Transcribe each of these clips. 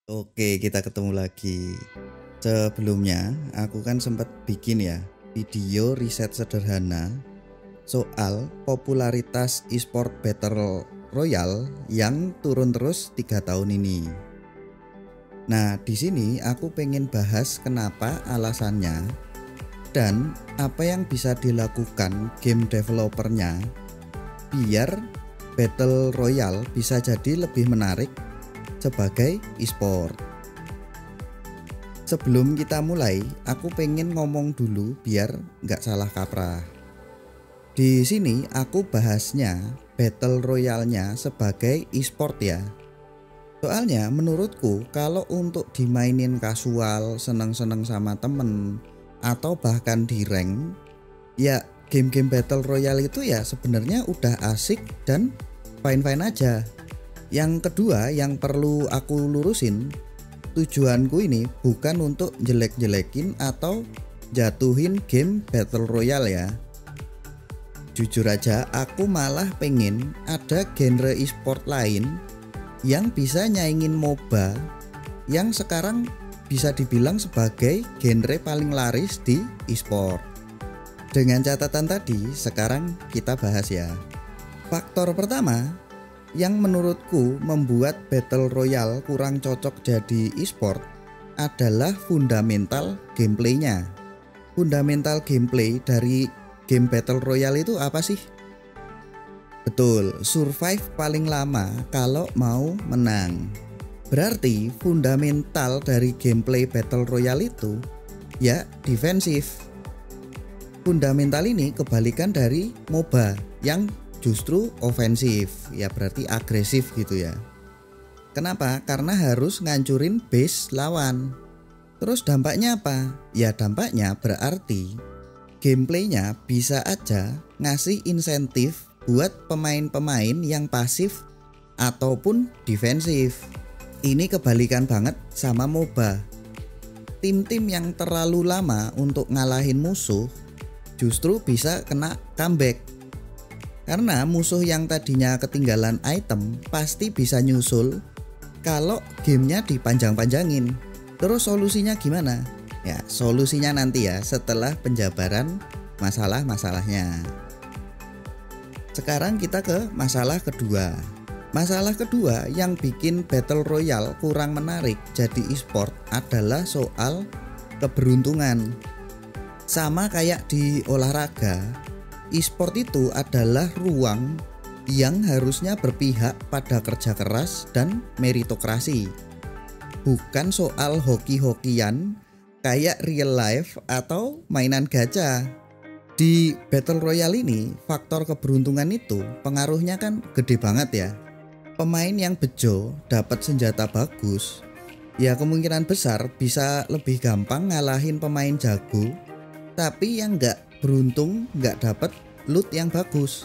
Oke, kita ketemu lagi. Sebelumnya, aku kan sempat bikin ya video riset sederhana soal popularitas e-sport Battle Royale yang turun terus 3 tahun ini. Nah, di sini aku pengen bahas kenapa alasannya dan apa yang bisa dilakukan game developernya biar Battle Royale bisa jadi lebih menarik sebagai e-sport. Sebelum kita mulai, aku pengen ngomong dulu biar nggak salah kaprah. Di sini aku bahasnya Battle Royale-nya sebagai e-sport ya. Soalnya menurutku kalau untuk dimainin kasual, seneng-seneng sama temen, atau bahkan di rank, ya game-game Battle Royale itu ya sebenarnya udah asik dan fine-fine aja. Yang kedua yang perlu aku lurusin, tujuanku ini bukan untuk jelek-jelekin atau jatuhin game Battle Royale ya. Jujur aja aku malah pengen ada genre e-sport lain yang bisa nyaingin MOBA yang sekarang bisa dibilang sebagai genre paling laris di e-sport. Dengan catatan tadi, sekarang kita bahas ya. Faktor pertama yang menurutku membuat Battle Royale kurang cocok jadi e-sport adalah fundamental gameplaynya. Fundamental gameplay dari game Battle Royale itu apa sih? Betul, survive paling lama kalau mau menang. Berarti fundamental dari gameplay Battle Royale itu ya defensif. Fundamental ini kebalikan dari MOBA yang justru ofensif, ya berarti agresif gitu ya. Kenapa? Karena harus ngancurin base lawan. Terus dampaknya apa? Ya dampaknya berarti gameplaynya bisa aja ngasih insentif buat pemain-pemain yang pasif ataupun defensif. Ini kebalikan banget sama MOBA. Tim-tim yang terlalu lama untuk ngalahin musuh justru bisa kena comeback. Karena musuh yang tadinya ketinggalan item pasti bisa nyusul kalau gamenya dipanjang-panjangin. Terus solusinya gimana? Ya solusinya nanti ya setelah penjabaran masalah-masalahnya. Sekarang kita ke masalah kedua. Masalah kedua yang bikin Battle Royale kurang menarik jadi e-sport adalah soal keberuntungan. Sama kayak di olahraga, e-sport itu adalah ruang yang harusnya berpihak pada kerja keras dan meritokrasi. Bukan soal hoki-hokian kayak real life atau mainan gacha. Di Battle Royale ini, faktor keberuntungan itu pengaruhnya kan gede banget ya. Pemain yang bejo dapat senjata bagus, ya kemungkinan besar bisa lebih gampang ngalahin pemain jago. Tapi yang nggak beruntung nggak dapat loot yang bagus.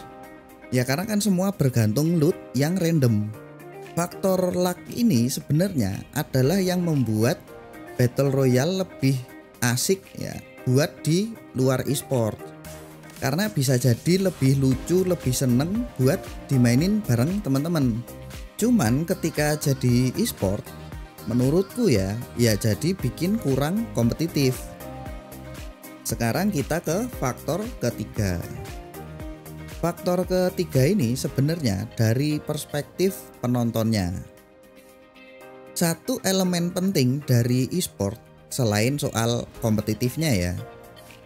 Ya karena kan semua bergantung loot yang random. Faktor luck ini sebenarnya adalah yang membuat Battle Royale lebih asik ya buat di luar e-sport. Karena bisa jadi lebih lucu, lebih seneng buat dimainin bareng teman-teman. Cuman ketika jadi e-sport, menurutku ya jadi bikin kurang kompetitif. Sekarang kita ke faktor ketiga. Faktor ketiga ini sebenarnya dari perspektif penontonnya. Satu elemen penting dari e-sport selain soal kompetitifnya ya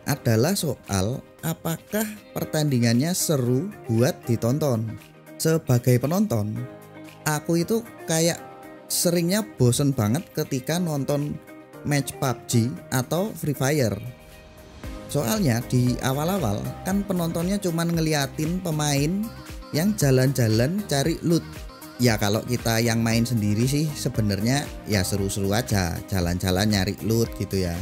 adalah soal apakah pertandingannya seru buat ditonton. Sebagai penonton, aku itu kayak seringnya bosen banget ketika nonton match PUBG atau Free Fire. Soalnya di awal-awal kan penontonnya cuman ngeliatin pemain yang jalan-jalan cari loot. Ya kalau kita yang main sendiri sih sebenarnya ya seru-seru aja jalan-jalan nyari loot gitu ya.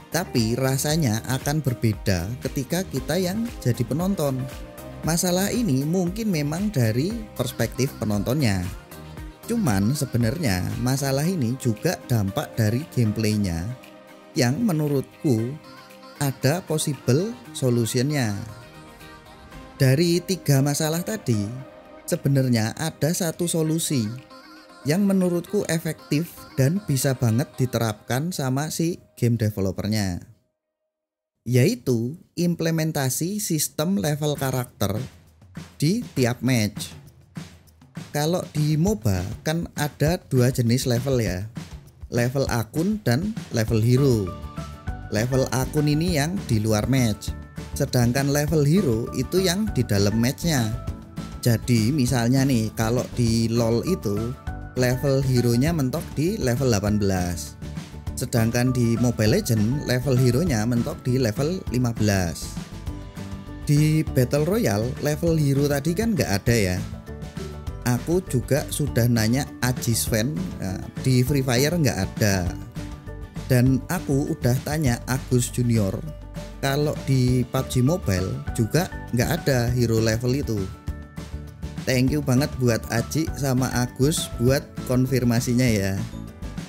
Tapi rasanya akan berbeda ketika kita yang jadi penonton. Masalah ini mungkin memang dari perspektif penontonnya. Cuman sebenarnya masalah ini juga dampak dari gameplaynya yang menurutku ada possible solutionnya. Dari 3 masalah tadi sebenarnya ada satu solusi yang menurutku efektif dan bisa banget diterapkan sama si game developernya, yaitu implementasi sistem level karakter di tiap match. Kalau di MOBA kan ada dua jenis level ya, level akun dan level hero. Level akun ini yang di luar match, sedangkan level hero itu yang di dalam matchnya. Jadi misalnya nih, kalau di LoL itu level hero-nya mentok di level 18, sedangkan di Mobile Legends level hero-nya mentok di level 15. Di Battle Royale level hero tadi kan nggak ada ya. Aku juga sudah nanya Ajis Fan, di Free Fire nggak ada. Dan aku udah tanya Agus Junior, kalau di PUBG Mobile juga nggak ada hero level itu. Thank you banget buat Aji sama Agus buat konfirmasinya ya.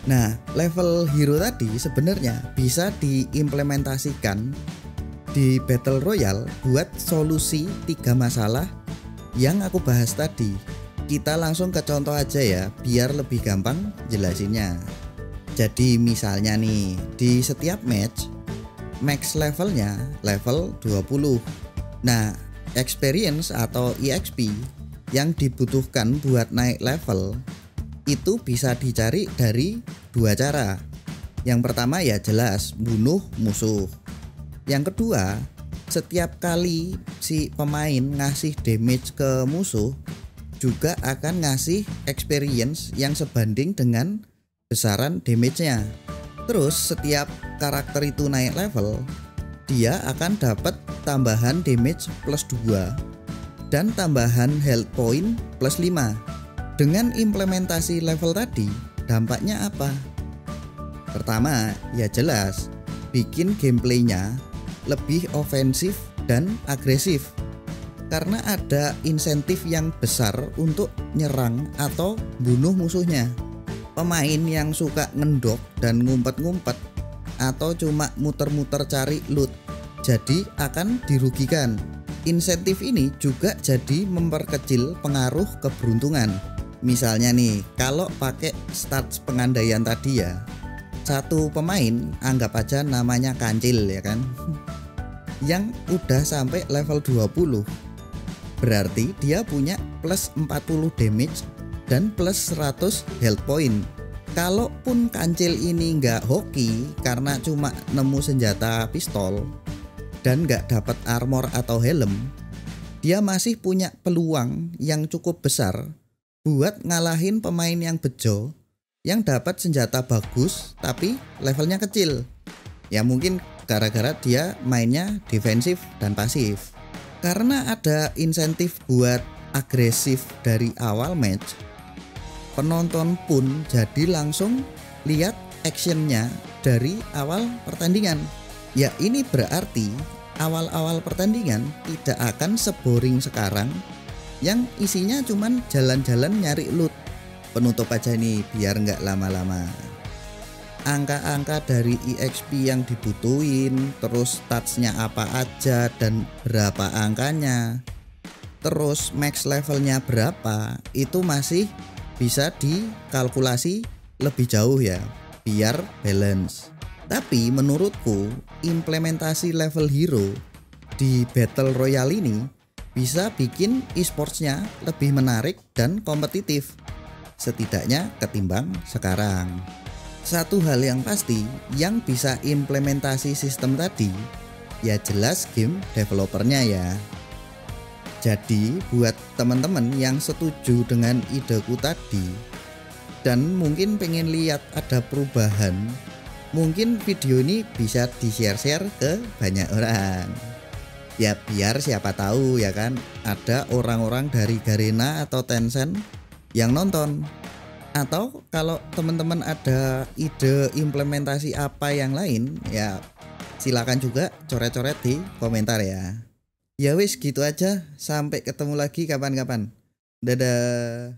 Nah, level hero tadi sebenarnya bisa diimplementasikan di Battle Royale buat solusi 3 masalah yang aku bahas tadi. Kita langsung ke contoh aja ya, biar lebih gampang jelasinnya. Jadi misalnya nih, di setiap match max levelnya level 20. Nah, experience atau EXP yang dibutuhkan buat naik level itu bisa dicari dari dua cara. Yang pertama ya jelas bunuh musuh. Yang kedua, setiap kali si pemain ngasih damage ke musuh juga akan ngasih experience yang sebanding dengan besaran damage-nya. Terus setiap karakter itu naik level, dia akan dapat tambahan damage plus 2 dan tambahan health point plus 5. Dengan implementasi level tadi, dampaknya apa? Pertama, ya jelas bikin gameplaynya lebih ofensif dan agresif, karena ada insentif yang besar untuk nyerang atau bunuh musuhnya. Pemain yang suka ngendok dan ngumpet-ngumpet atau cuma muter-muter cari loot jadi akan dirugikan. Insentif ini juga jadi memperkecil pengaruh keberuntungan. Misalnya nih, kalau pakai stats pengandaian tadi ya, satu pemain anggap aja namanya Kancil ya kan, yang udah sampai level 20, berarti dia punya plus 40 damage dan plus 100 health point. Kalaupun Kancil ini nggak hoki karena cuma nemu senjata pistol dan nggak dapat armor atau helm, dia masih punya peluang yang cukup besar buat ngalahin pemain yang bejo yang dapat senjata bagus tapi levelnya kecil. Ya mungkin gara-gara dia mainnya defensif dan pasif. Karena ada insentif buat agresif dari awal match, penonton pun jadi langsung lihat actionnya dari awal pertandingan. Ya ini berarti awal-awal pertandingan tidak akan seboring sekarang yang isinya cuman jalan-jalan nyari loot. Penutup aja nih biar nggak lama-lama. Angka-angka dari EXP yang dibutuhin, terus statsnya apa aja dan berapa angkanya, terus max levelnya berapa, itu masih bisa dikalkulasi lebih jauh ya, biar balance. Tapi menurutku implementasi level hero di Battle Royale ini bisa bikin e-sportsnya lebih menarik dan kompetitif, setidaknya ketimbang sekarang. Satu hal yang pasti yang bisa implementasi sistem tadi, ya jelas game developernya ya. Jadi buat teman-teman yang setuju dengan ideku tadi dan mungkin pengen lihat ada perubahan, mungkin video ini bisa di-share-share ke banyak orang. Ya biar siapa tahu ya kan, ada orang-orang dari Garena atau Tencent yang nonton. Atau kalau teman-teman ada ide implementasi apa yang lain, ya silakan juga coret-coret di komentar ya. Ya wis gitu aja, sampai ketemu lagi kapan-kapan. Dadah.